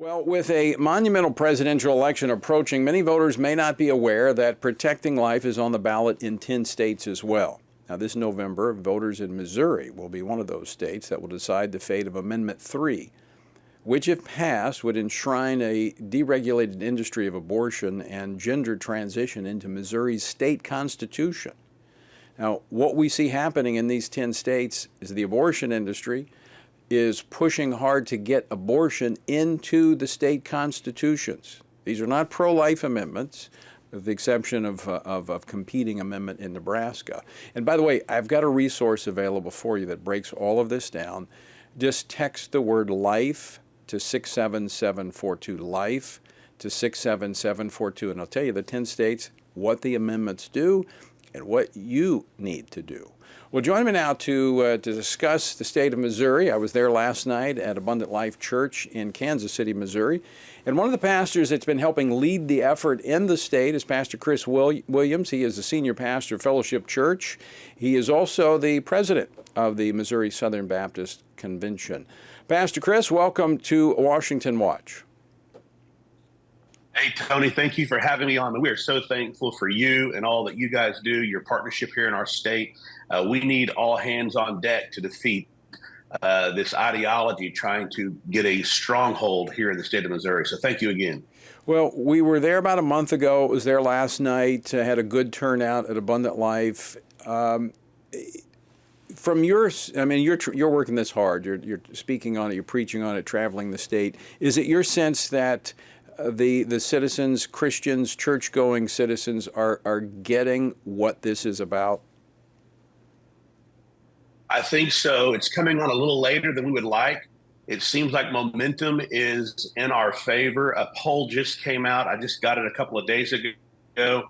Well, with a monumental presidential election approaching, many voters may not be aware that protecting life is on the ballot in 10 states as well. Now, this November, voters in Missouri will be one of those states that will decide the fate of Amendment 3, which, if passed, would enshrine a deregulated industry of abortion and gender transition into Missouri's state constitution. Now, what we see happening in these 10 states is the abortion industry is pushing hard to get abortion into the state constitutions. These are not pro-life amendments, with the exception of a competing amendment in Nebraska. And by the way, I've got a resource available for you that breaks all of this down. Just text the word life to 67742, life to 67742, and I'll tell you the 10 states, what the amendments do, and what you need to do. Well, join me now to discuss the state of Missouri. I was there last night at Abundant Life Church in Kansas City, Missouri. And one of the pastors that's been helping lead the effort in the state is Pastor Chris Williams. He is the senior pastor of Fellowship Church. He is also the president of the Missouri Southern Baptist Convention. Pastor Chris, welcome to Washington Watch. Hey, Tony, thank you for having me on. We are so thankful for you and all that you guys do, your partnership here in our state. We need all hands on deck to defeat this ideology trying to get a stronghold here in the state of Missouri. So thank you again. Well, we were there about a month ago. It was there last night. Had a good turnout at Abundant Life. From your, I mean, you're working this hard. You're speaking on it. You're preaching on it. Traveling the state. Is it your sense that the citizens, Christians, church-going citizens are getting what this is about? I think so. It's coming on a little later than we would like. It seems like momentum is in our favor. A poll just came out. I just got it a couple of days ago.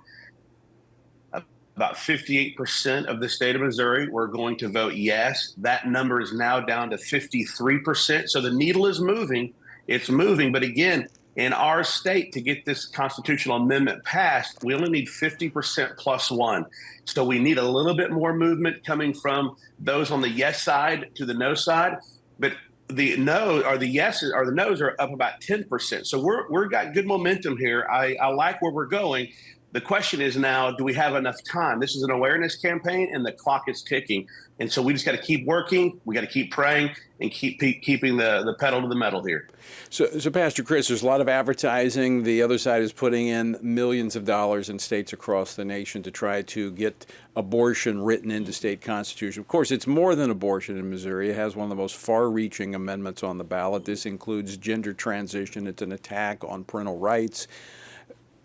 About 58% of the state of Missouri were going to vote yes. That number is now down to 53%. So the needle is moving. It's moving. But again, in our state, to get this constitutional amendment passed, we only need 50% plus one. So we need a little bit more movement coming from those on the yes side to the no side. But the no or the yeses or the no's are up about 10%. So we're got good momentum here. I like where we're going. The question is now, do we have enough time? This is an awareness campaign, and the clock is ticking. And so we just got to keep working. We got to keep praying and keeping the pedal to the metal here. So, Pastor Chris, there's a lot of advertising. The other side is putting in millions of dollars in states across the nation to try to get abortion written into state constitution. Of course, it's more than abortion in Missouri. It has one of the most far-reaching amendments on the ballot. This includes gender transition. It's an attack on parental rights.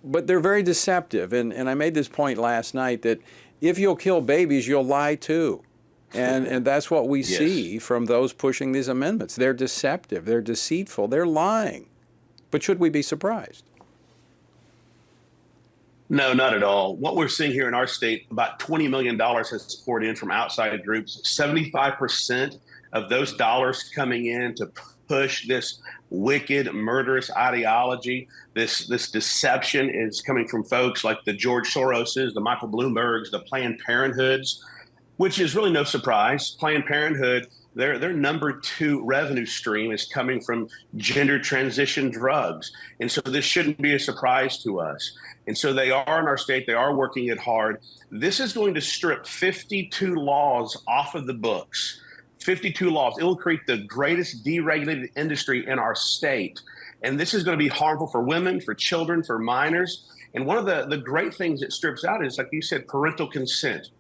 But they're very deceptive. And I made this point last night that if you'll kill babies, you'll lie too. And that's what we Yes. see from those pushing these amendments. They're deceptive. They're deceitful. They're lying. But should we be surprised? No, not at all. What we're seeing here in our state, about $20 million has poured in from outside groups. 75% of those dollars coming in to push this wicked, murderous ideology. This deception is coming from folks like the George Soroses, the Michael Bloombergs, the Planned Parenthoods, which is really no surprise. Planned Parenthood, their number 2 revenue stream is coming from gender transition drugs. And so this shouldn't be a surprise to us. And so they are in our state. They are working it hard. This is going to strip 52 laws off of the books. 52 laws. It will create the greatest deregulated industry in our state. And this is going to be harmful for women, for children, for minors. And one of the great things it strips out is, like you said, parental consent.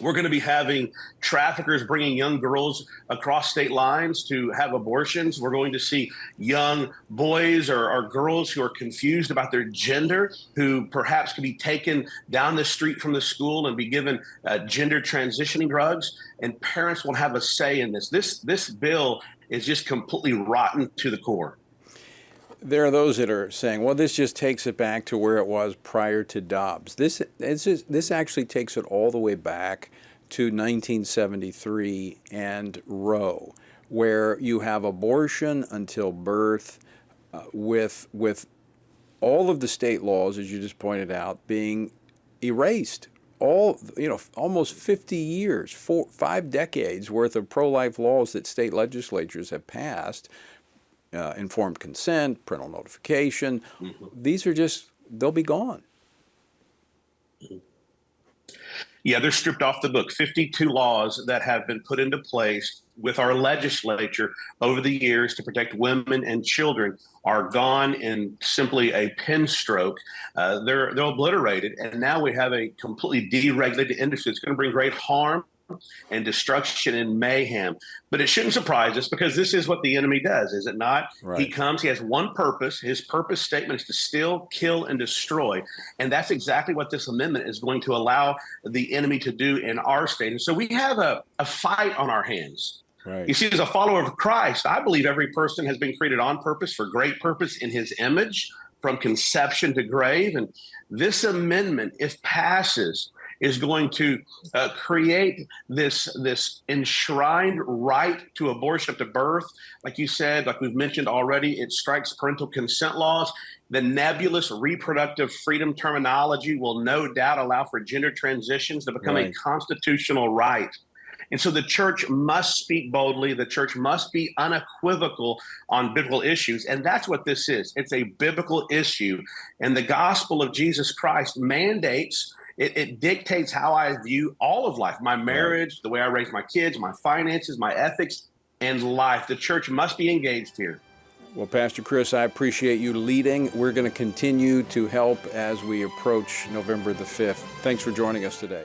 We're going to be having traffickers bringing young girls across state lines to have abortions. We're going to see young boys or girls who are confused about their gender, who perhaps could be taken down the street from the school and be given gender transitioning drugs. And parents will have a say in this. This bill is just completely rotten to the core. There are those that are saying, well, this just takes it back to where it was prior to Dobbs. This actually takes it all the way back to 1973 and Roe, where you have abortion until birth, with all of the state laws, as you just pointed out, being erased. Almost 50 years, 5 decades worth of pro-life laws that state legislatures have passed informed consent, parental notification. Mm-hmm. These are just, they'll be gone. Yeah, they're stripped off the book. 52 laws that have been put into place with our legislature over the years to protect women and children are gone in simply a pen stroke. They're obliterated, and now we have a completely deregulated industry. It's going to bring great harm and destruction and mayhem. But it shouldn't surprise us because this is what the enemy does, is it not? Right. He comes, he has one purpose. His purpose statement is to steal, kill, and destroy. And that's exactly what this amendment is going to allow the enemy to do in our state. And so we have a fight on our hands. Right. You see, as a follower of Christ, I believe every person has been created on purpose for great purpose in his image from conception to grave. And this amendment, if passes, is going to create this enshrined right to abortion up to birth. Like you said, like we've mentioned already, it strikes parental consent laws. The nebulous reproductive freedom terminology will no doubt allow for gender transitions to become a constitutional right. And so the church must speak boldly. The church must be unequivocal on biblical issues. And that's what this is. It's a biblical issue. And the gospel of Jesus Christ mandates, it dictates how I view all of life, my marriage, the way I raise my kids, my finances, my ethics, and life. The church must be engaged here. Well, Pastor Chris, I appreciate you leading. We're going to continue to help as we approach November the 5th. Thanks for joining us today.